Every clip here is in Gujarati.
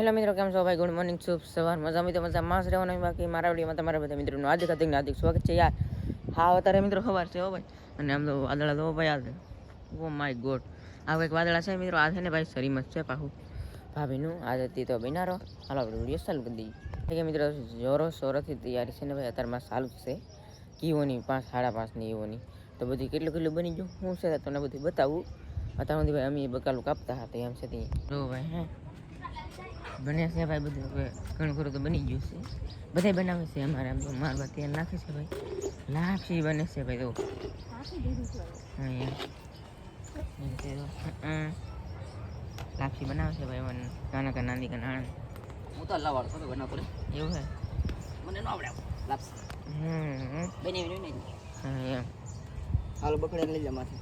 હેલો મિત્રો, કેમ છો ભાઈ? ગુડ મોર્નિંગ, શુભ સવાર. મજા માસ રહેવાનું બાકી મારા વિડીયોમાં તમારા બધા મિત્રોનું હાર્દિક સ્વાગત છે યાર. હા, અત્યારે મિત્રો ખબર છે હો ભાઈ. અને આમ તો વાદળા તો ભાઈ આવે. ઓ માય ગોડ, આ એક વાદળા છે મિત્રો. આ છે ને ભાઈ શરીમત છે પાછું ભાભીનું. આજથી તો બિનારો હાલો આપણે વિડીયો ચાલુ કરી દઈએ. કે મિત્રો જોરો શોરોથી તૈયારી છે ને ભાઈ. અત્યારમાં ચાલુ જ છે કીઓની 5, 5:30ની એવોની. તો બધી કેટલું બની ગયું હું છે તમને બધું બતાવું. અત્યાર સુધી ભાઈ અમે બકાલું કાપતા હતા એમ છે જો ભાઈ. હે બને છે ભાઈ બધું. હવે ઘણું ખરું તો બની ગયું છે. બધા બનાવે છે અમારે. આમ તો મારવા તેલ નાખે છે ભાઈ. લાપસી બને છે ભાઈ. તો લાપસી બનાવે છે ભાઈ. મને નાના નાની નાણ હું તો અલ્લાહ વાળો બનાવ પડે એવું હે. મને ન આવડે લાપસી બની નહીં હા એમ. આલુ બકડે લઈ જા માથે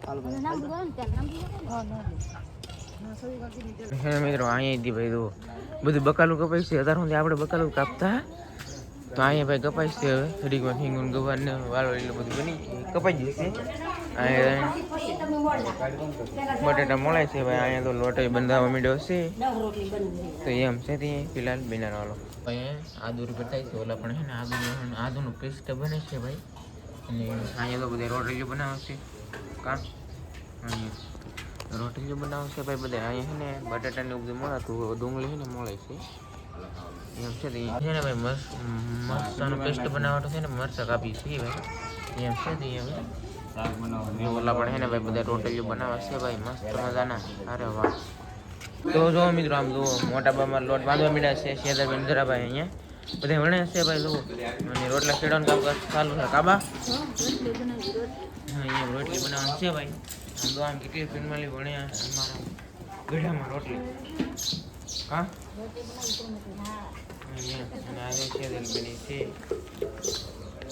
આલુ હે મિત્રો અહીંયા ભાઈ તો બધું બકાલું કપાય છે. અત્યાર સુધી આપણે બકાલું કાપતા તો અહીંયા ભાઈ કપાય છે. હવે થોડીકમાં હિંગુન ગવાર ને વાળો એટલું બધું બની કપાઈ જશે. બટેટા મળે છે ભાઈ. અહીંયા તો લોટ બંધાવા માંડ્યો છે. તો એમ છે ત્યાં ફિલહાલ બિનાર વાળો ભાઈ આદુ બતાવી છે. ઓલા પણ છે ને આદુનું પેસ્ટ બને છે ભાઈ. અને અહીંયા તો બધા રોટલીઓ બનાવે છે. કાં રોટલીઓ બનાવે છે ભાઈ બધા. અહીંયા છે ને બટાટાને બધું મળતું ડુંગળી છે ને મળે છે એમ છે. છે ને ભાઈ મરચાંનો પેસ્ટ બનાવવાનો છે ને મરચાં કાપી છે ભાઈ એમ છે. ઓલા પણ છે ને ભાઈ બધા રોટલીઓ બનાવે છે ભાઈ મસ્ત મજાના. અરે વાહ. તો જો મિત્રો આમ જુઓ મોટા બામાં લોટ બાંધવા મીડ્યા છે શેદરબેન જરાભાઈ. અહીંયા બધા વણે છે ભાઈ જુઓ. અને રોટલા ખેડવાનું કામકાજ ચાલુ છે. કાબા હા અહીંયા રોટલી બનાવવાની છે ભાઈ. આમ તો આમ કેટલી ફિલ્મલી વણ્યા અમારા ગઢામાં રોટલી. હા અને આજે શેદરબેની છે.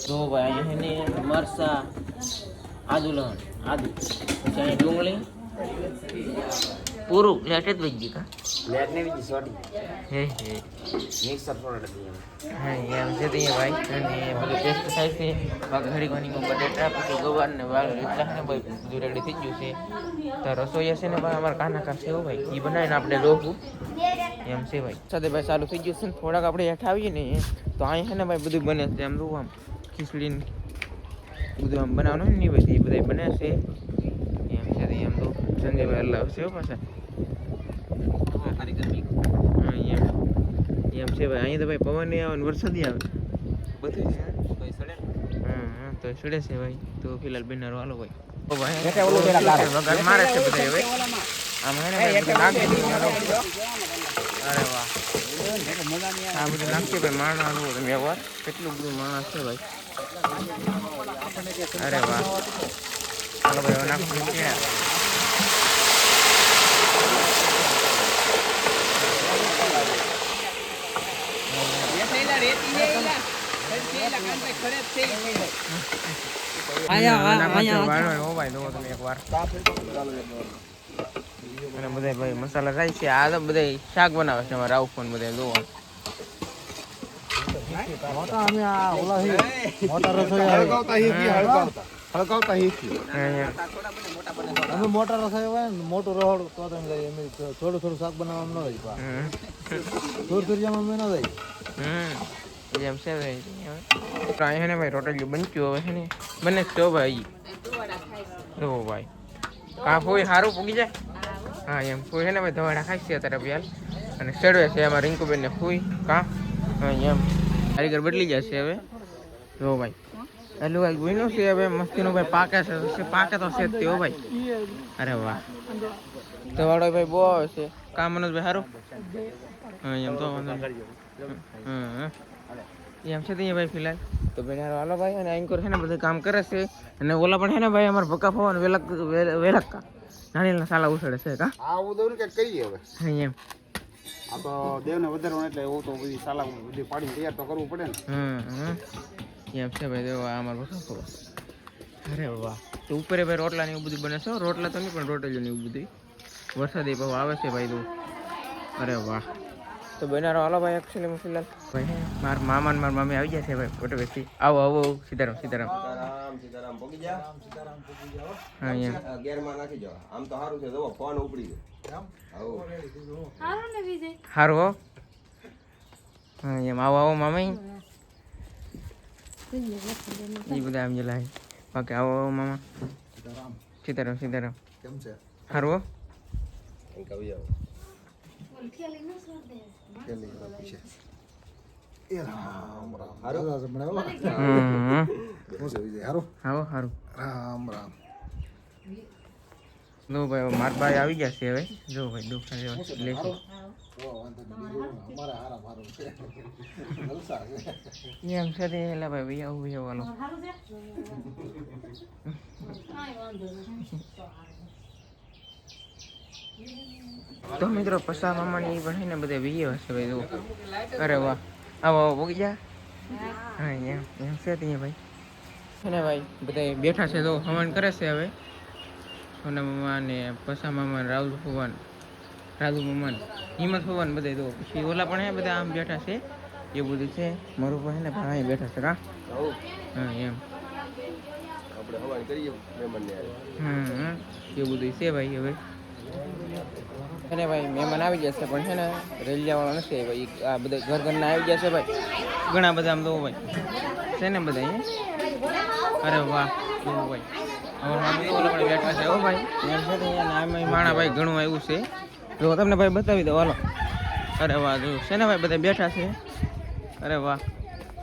તો ભાઈ અહીંયા છે ને મરસા આદુ લહણ આદુ પછી અહીંયા ડુંગળી પૂરું લેટ જ વહી ગઈ. કા લેટ ને બીજી સોટી હે મિક્સર ફોડ દઈએ હા એમ છે ત્યાં ભાઈ. અને બધું ટેસ્ટ થાય છે. બાકી હરીવાની બટેટા પછી ગવાર ને વાળ એટલા ને ભાઈ બધું રેડી થઈ ગયું છે. તો રસોઈ છે ને ભાઈ અમારા કાના કા છે હો ભાઈ. એ બનાવીને આપણે જોવું એમ છે ભાઈ. સાથે ભાઈ ચાલુ થઈ ગયું છે ને. થોડાક આપણે હેઠ આવીએ ને તો અહીં છે ને ભાઈ બધું બને છે. આમ જોવું આમ ખીચડી બધું આમ બનાવવાનું ને નહીં ભાઈ. એ બધા બને છે એમ છે. એમ તો સંજયભાઈ અલ્લાહ છે પાછા એમ છે ભાઈ. અહીંયા તો ભાઈ પવન નહીં આવે ને વરસાદ આવે બધું હા તો ચડે છે ભાઈ. તો ફિલહાલ બિનારો હાલો ભાઈ. વગર મારે છે બધા હવે આમ હે ને નાખી દીધું. અરે વાહ આ બધું નાખીએ ભાઈ. માણસ તમે એકવાર કેટલું બધું માણસ છે ભાઈ. અરે વાહ ચાલો ભાઈ હવે નાખું અને બધા ભાઈ મસાલા થાય છે. આ તો બધા શાક બનાવે છે અમારા રાઉફ બધા જોવા. મોટા રસોઈ હોય ને મોટું રહોડ તો થોડું શાક બનાવવામાં ન હોય. થોડું ન થાય એમ છે ભાઈ. ને ભાઈ રોટલી બનતું હવે છે ને બને તો ભાઈ. જો ભાઈ કા ફોઈ સારું પૂગી જાય. હા એમ ફોઈ છે ને ભાઈ ધવાડા ખાઈ છે અત્યારે બિયાલ. અને ચડવે છે એમાં રિંકુબેન ને ફોઈ કા હા એમ કારીગર બદલી જશે હવે. જો ભાઈ એટલું ભાઈ ગુઈનું છે હવે મસ્તીનું ભાઈ. પાકે છે તો છે તેઓ ભાઈ. અરે વાહ ધવાડો ભાઈ બહુ આવે છે. કા મનોજભાઈ સારું હા એમ તો વાંધો એમ છે ત્યાં ભાઈ ફિલહાલ તો ભાઈ હાલો ભાઈ. અને એન્કર છે ને બધું કામ કરે છે. અને ઓલા પણ છે ને ભાઈ અમારે ભક્કા ફોવાનું વેલક્કા નાની સાલા ઉછળે છે. કા આવું દઉં ને કરીએ હવે એમ આ તો દેવને વધારવાનું એટલે એવું તો બધી સાલા બધી પાડીને તૈયાર તો કરવું પડે ને. એમ છે ભાઈ. દેવો અમારો ભક્કા ફોવા. અરે વાહ તો ઉપર ભાઈ રોટલા ને એવું બધું બને છે. રોટલા તો નહીં પણ રોટલી ને એવું બધું વરસાદ એ ભાવ આવે છે ભાઈ. તો અરે વાહ તો બનારો હાલો ભાઈ એકચ્યુઅલી ફિલહાલ ભાઈ મારા મામા ને મારા મમ્મી આવી ગયા છે ભાઈ ફોટો બેસી આવો આવો સીતારામ સીતારામ સીતારામ પોગી જા હા અહીંયા ગેરમાં નાખી જાવ આમ તો સારું છે જો ફોન ઉપડી ગયો સારું હો હા એમ આવો આવો મામા એ બધા આમ જેલા બાકી આવો આવો મામા સીતારામ સીતારામ કેમ છે સારું હો કવિ જાવ આવો સારું રામ રામ નો ભાઈ મારા ભાઈ આવી ગયા છે હવે જો ભાઈ દુઃખ લેશે એમ છે તે એલા ભાઈ ભાઈ આવું જવાનું તો મિત્રો પસા મામાની એ ભણીને બધે વીએ હશે ભાઈ જો અરે વાહ આવો આવો પોગી જા હા એમ છે ત્યાં ભાઈ અને ભાઈ બધા બેઠા છે તો હવન કરે છે હવે સોના મામા ને પસા મામા રાહુલ ભગવાન રાજુ મામા હિંમત ભગવાન બધા તો પછી ઓલા પણ હે બધા આમ બેઠા છે એ બધું છે મારું પણ હે ને ભાઈ બેઠા છે કા હા એમ આપણે હવાન કરીએ મહેમાનને એ બધું છે ભાઈ હવે અને ભાઈ મહેમાન આવી જશે પણ છે ને રેલિયા વાળો નથી ભાઈ આ બધા ઘર ઘરના આવી જશે ભાઈ ઘણા બધા આમ તો ભાઈ છે ને બધા અરે વાહ જોવું ભાઈ હવે ઓલા પણ બેઠા છે હો ભાઈ એમ છે નામ માણા ભાઈ ઘણું આવ્યું છે જો તમને ભાઈ બતાવી દો હાલો અરે વાહ જોયું છે ને ભાઈ બધા બેઠા છે અરે વાહ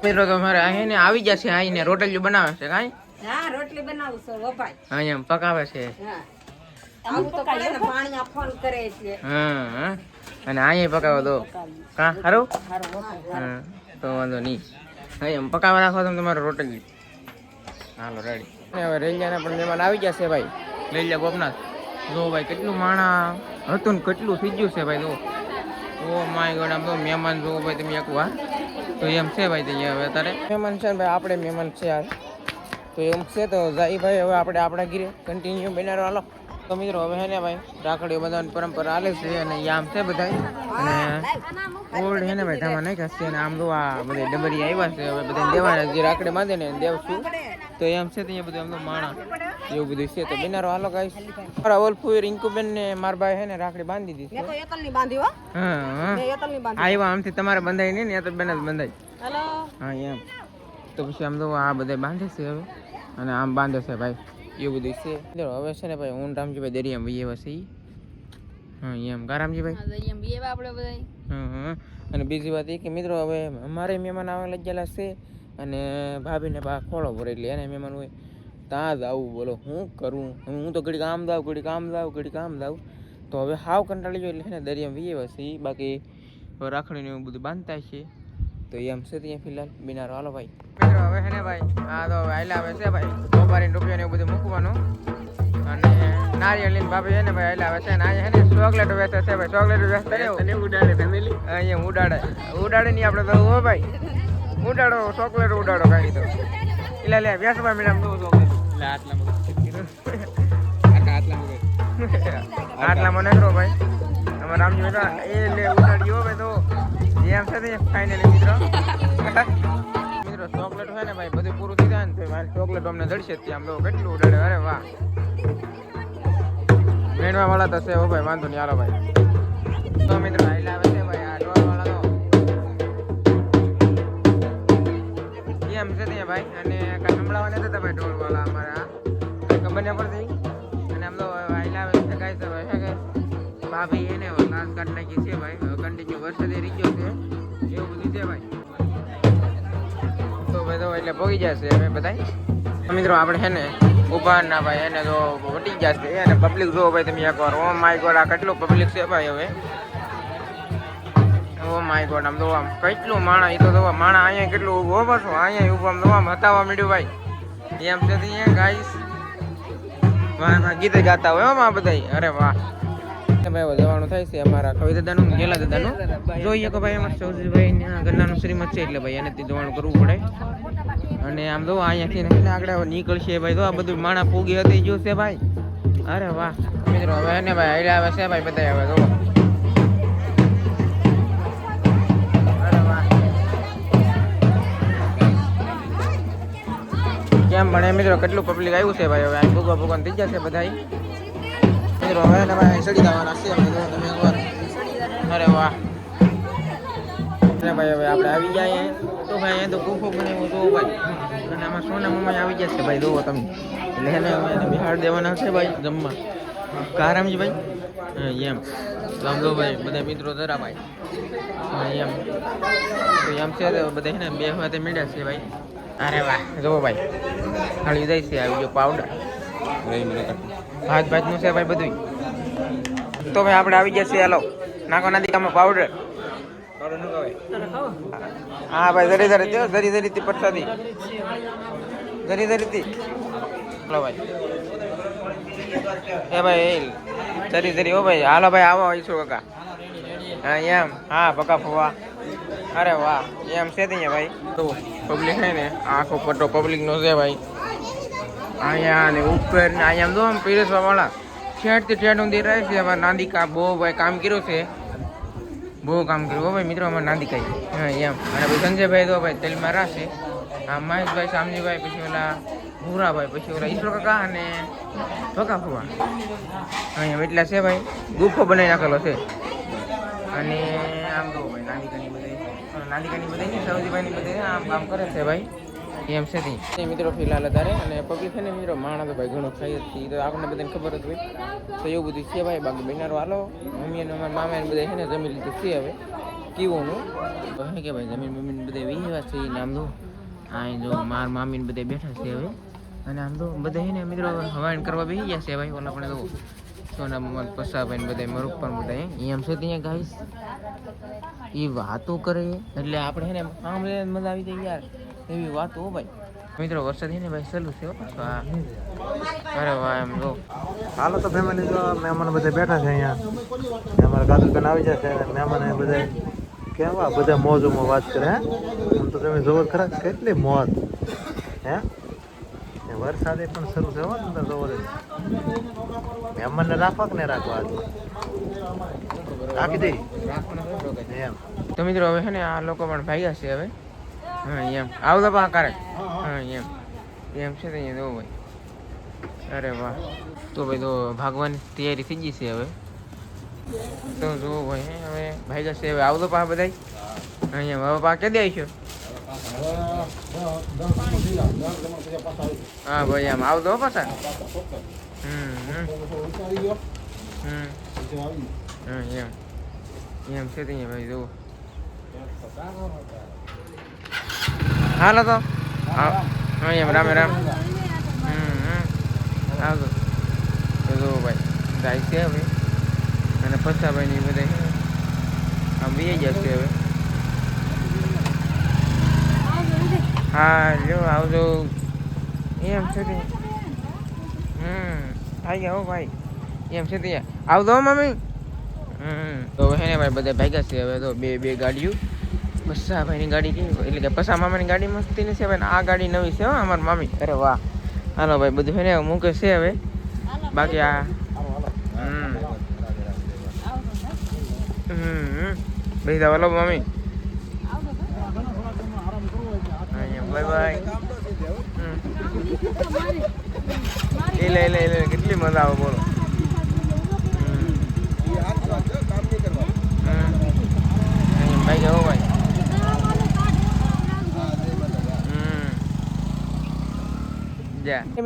મિત્રો તો મારે અહીં ને આવી જશે આવીને રોટલીઓ બનાવે છે કાંઈ હા રોટલી બનાવું છું ઓ ભાઈ હા એમ પકાવે છે હા આવું તો પડે ને પાણી ફોન કરે એટલે હા અને અહીંયા પકાવો દો કા સારું હારું ઓ ભાઈ હા તો વાંધો નહીં હા એમ પકાવવા રાખો તમે તમારો રોટલી હાલો રેડી હવે રેલિયાના પણ મહેમાન આવી જશે ભાઈ રેલિયા ગોપનાથ જો ભાઈ કેટલું માણા હતું ને કેટલું થઈ ગયું છે ભાઈ જો ઓ માય ગોડ આમ તો મહેમાન જોવો ભાઈ તમે એક વાર તો એમ છે ભાઈ ત્યાં હવે અત્યારે મહેમાન છે ને ભાઈ આપણે મહેમાન છે યાર તો એમ છે તો જાય ભાઈ હવે આપણે આપણા ઘીરે કન્ટિન્યુ બનાવો હાલો તો મિત્રો હવે હે ને ભાઈ રાખડીઓ બધાની પરંપરા હાલે છે અને યામ છે બધા અને ઓલ્ડ હે ને ભાઈ ધામા નાખ્યા છે અને આમ તો આ બધા ડબરી આવ્યા છે હવે બધા દેવાના જે રાખડી બાંધે ને દેવશું તો એમ છે ત્યાં બધું આમ તો માણા એવું બધું છે તો બિનારો હાલો ગાઈસ મારા ઓલફુ રિંકુબેન ને મારા ભાઈ હે ને રાખડી બાંધી દીધી મેં તો એકલ ની બાંધી હો હા મેં એકલ ની બાંધી આવ્યા આમથી તમારે બંધાય નહીં ને તો બેન જ બંધાય હેલો હા એમ તો પછી આમ તો આ બધા બાંધે છે હવે અને આમ બાંધે છે ભાઈ એવું બધું છે હવે છે ને ભાઈ હું રામજીભાઈ દરિયામાં વહીએ વસી હા એમ કા રામજીભાઈ હા અને બીજી વાત એ કે મિત્રો હવે અમારે મહેમાન આવવા લાગેલા છે અને ભાભીને પા ખોળો ભરે એટલે એને મહેમાન હોય ત્યાં જ આવું બોલો હું કરું હું તો ઘડીક આમ જાઉં ઘડીક આમ જાઉં ઘડીક આમ જાઉં તો હવે હાવ કંટાળી ગયો એટલે છે ને દરિયામાં વહીએ વસી બાકી રાખડીને એવું બધું બાંધતા છે તો એમ છે ત્યાં ફિલહાલ બિનારો હાલો ભાઈ મિત્રો હવે છે ને ભાઈ હા તો આયલા આવે છે ભાઈ ગોબારી રૂપિયા ને એવું બધું મૂકવાનું અને નારિયેળ લઈને ભાભી છે ને ભાઈ આયલા આવે છે ને અહીંયા છે ને ચોકલેટ વેચે છે ભાઈ ચોકલેટ વેચતા ને ઉડાડે ફેમિલી અહીંયા ઉડાડે નહીં આપણે તો હો ભાઈ ઉડાડો ચોકલેટ ઉડાડો કાઢી તો એટલે લે વેચવા મેડમ દો ચોકલેટ આટલામાં નકરો ભાઈ અમારે રામજી એ લે ઉડાડ્યો ભાઈ તો એમ છે ફાઇનલી મિત્રો ચોકલેટ હોય ને ભાઈ બધું પૂરું થઈ જાય ને તો મારી ચોકલેટ અમને જડશે ત્યાં આમ તો કેટલું ઉડાડે અરે વાહ મેળવા વાળા તો છે હો ભાઈ વાંધો નહીં હાલો ભાઈ તો મિત્રો આઈલા આવે છે ભાઈ આ ડોર વાળા તો એમ છે ત્યાં ભાઈ અને કાંઈ સંભળાવા નથી હતા ભાઈ ડોર વાળા અમારા કંઈ ખબર નહીં પડતી અને આમ તો આઈલા આવે છે કાંઈ તો ભાઈ કે ભાભી એને લાસ્ટ કાર્ડ નાખી છે ભાઈ કન્ટિન્યુ વર્ષથી રહી ગયો છે એવું બધું છે ભાઈ તો ભાઈ તો એટલે પગી જશે હવે બધા મિત્રો આપણે છે ને ઉભા ના ભાઈ એને તો વટી જશે અને પબ્લિક જો ભાઈ તમે એકવાર ઓ માય ગોડ આ કેટલું પબ્લિક છે ભાઈ હવે ઓ માય ગોડ આમ તો આમ કેટલું માણા એ તો માણા અહીંયા કેટલું ઊભો બસો અહીંયા ઊભો આમ તો આમ હતાવા મળ્યું ભાઈ એમ છે અહીંયા ગાઈસ વાહ ગીતે ગાતા હોય આ બધા અરે વાહ ભાઈ જવાનું થાય છે અમારા કવિ દાદાનું ગેલા દાદાનું જોઈએ કે ભાઈ અમારે ચૌધરીભાઈ ઘરનાનું શ્રીમત છે એટલે ભાઈ એને તે જવાનું કરવું પડે અને આમ તો અહીંયાથી એટલે આગળ નીકળશે ભાઈ તો આ બધું માણા પૂગી હતી ગયું છે ભાઈ અરે વાહ મિત્રો હવે ને ભાઈ હાઈલા આવે છે ભાઈ બધા હવે તો કેમ ભણે મિત્રો કેટલું પબ્લિક આવ્યું છે ભાઈ. હવે આ ભગવાન થઈ જશે બધા મિત્રો. હવે ને ભાઈ સડી જવાના છે તમે એકવાર. અરે વાહ ભાઈ હવે આપણે આવી જાય તો ભાઈ એ તો ગુફો બનાવ્યો તો ભાઈ. અને આમાં સોના મમ્મા આવી જશે ભાઈ. જોવો તમે એટલે એને હવે બિહાર દેવાના છે ભાઈ જમવા. કારામજી ભાઈ એમ આમ જો ભાઈ બધા મિત્રો જરા ભાઈ એમ તો એમ છે તો બધા છે ને બે વાતે મીડ્યા છે ભાઈ. અરે વાહ જોવો ભાઈ ખાલી જાય છે આવી ગયો પાવડર ભાત ભાતનું છે ભાઈ બધું. તો ભાઈ આપણે આવી ગયા છે. હાલો નાખો નાખી આમાં પાવડર. હા ભાઈ જરી જરી પરસાદી જરી હાલો ભાઈ એ ભાઈ જરી હો ભાઈ. હાલો ભાઈ આવો ઈસુ કાકા. હા એમ હા પકા ફવા. અરે વાહ એમ છે ત્યાં ભાઈ. તો પબ્લિક છે ને આખો પટ્ટો પબ્લિક નો છે ભાઈ. અહીંયા ને ઉપર ને અહીંયા જો આમ પીરસવા વાળા ઠેઠથી ઠેઠ ઊંધી રહે છે. અમારે નાંદિકા બહુ ભાઈ કામ કર્યું છે. બહુ કામ કર્યું ભાઈ મિત્રો અમારે નાંદિકા હા એમ. અને ભાઈ સંજયભાઈ તો ભાઈ તેલમાં રહેશે. આ મહેશભાઈ શામજીભાઈ પછી ઓલા ભૂરાભાઈ પછી ઓલા ઈશ્વર કાકા અને પકા ફવા અહીંયા એટલા છે ભાઈ. ગુફો બનાવી નાખેલો છે. અને આમ તો ભાઈ નાંદિકાની બધે સૌજીભાઈની બધે આમ કામ કરે છે ભાઈ એમ છે તે મિત્રો ફિલહાલ અત્યારે. અને પબ્લિક છે ને મિત્રો માણા તો ભાઈ ઘણો ખાઈ જ તો આપણને બધાને ખબર જ હોય તો એવું બધું છે ભાઈ. બાકી બહેનારો હાલો મમ્મી અને અમારા મામા બધા છે ને જમી લીધું છે હવે કીવોનું તો હે કે ભાઈ જમીન મમ્મીને બધા વિહેવા છે ને આમ તો અહીં જો મારા મામીને બધા બેઠા છે હવે. અને આમ તો બધા છે ને મિત્રો હવાઈન કરવા બેસી ગયા છે ભાઈ. ઓલા આપણે તો સોના મમ્મા પસાભાઈ ને બધા મરુક પણ બધા એમ છે ત્યાં ગાઈસ એ વાતો કરે એટલે આપણે છે ને સાંભળે મજા આવી જાય યાર એવી વાતો ભાઈ. મિત્રો વરસાદ છે ને ભાઈ ચાલુ છે પાછો. હા અરે વાહ એમ જો હાલો તો ફેમિલી જો મહેમાન બધા બેઠા છે અહીંયા. અમારા કાદુબેન આવી જશે. મહેમાન બધા કેવા બધા મોજમાં વાત કરે હે. આમ તો તમે જોવો ખરા કેટલી મોજ હે. વરસાદે પણ શરૂ થયો અંદર જોવો મહેમાનને રાખવા કે નહીં રાખવા રાખી દઈ એમ. તો મિત્રો હવે છે ને આ લોકો પણ ભાગ્યા છે હવે. હા એમ આવતો પા કરે હા એમ છે તો અહીંયા જોવો ભાઈ. અરે વાહ તો ભાઈ તો ભાગવાની તૈયારી થઈ ગઈ છે હવે. તો જોવો ભાઈ હવે ભાગ્યા છે હવે. આવતો પા બધા અહીંયા હવે પા કે દે આવીશું. હા ભાઈ આમ આવતો પાછા. એમ છે ત્યાં ભાઈ જુઓ. હાલો તો હા એમ રામે રામ આવતો તો જુઓ ભાઈ જાય છે હવે. અને પછાભાઈ ની બધા આમ બે જશે હવે. હા જો આવજો એમ છે તે આવી ગયા હો ભાઈ એમ છે ત્યાં આવતો મમ્મી. તો હે ને ભાઈ બધા ભાગ્યા છે હવે. તો બે ગાડીઓ પસાભાઈની ગાડી કેવી એટલે કે પસા મામાની ગાડી મસ્તી ની છે ભાઈ. આ ગાડી નવી છે હો અમારી મામી. અરે વાહ હાલો ભાઈ બધું હે ને મૂકે છે હવે. બાકી આ ભાઈ દા વાલો મમ્મી બાય બાય. લે કેટલી મજા આવે બોલો. ભાઈ જાઓ ભાઈ.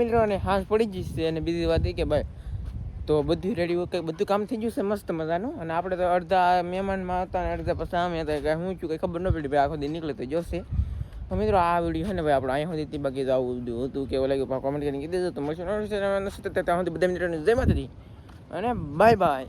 મિત્રો અને હાંસ પડી જ છે. અને બીજી વાત એ કે ભાઈ તો બધું રેડી ઓકે બધું કામ થઈ ગયું છે મસ્ત મજાનું. અને આપણે તો અડધા મહેમાનમાં હતા અને અડધા પછી અમે હતા કે હું છું કંઈ ખબર ન પડી ભાઈ. આખો દી નીકળે તો જોશે. તો મિત્રો આ વિડીયો છે ને ભાઈ આપણે અહીંયા સુધી બાકી તો આવું બધું હતું કેવું લાગ્યું કોમેન્ટ કરીને કીધું તો મળશું ત્યાં સુધી બધા મિત્રોને જય માતાજી અને બાય બાય.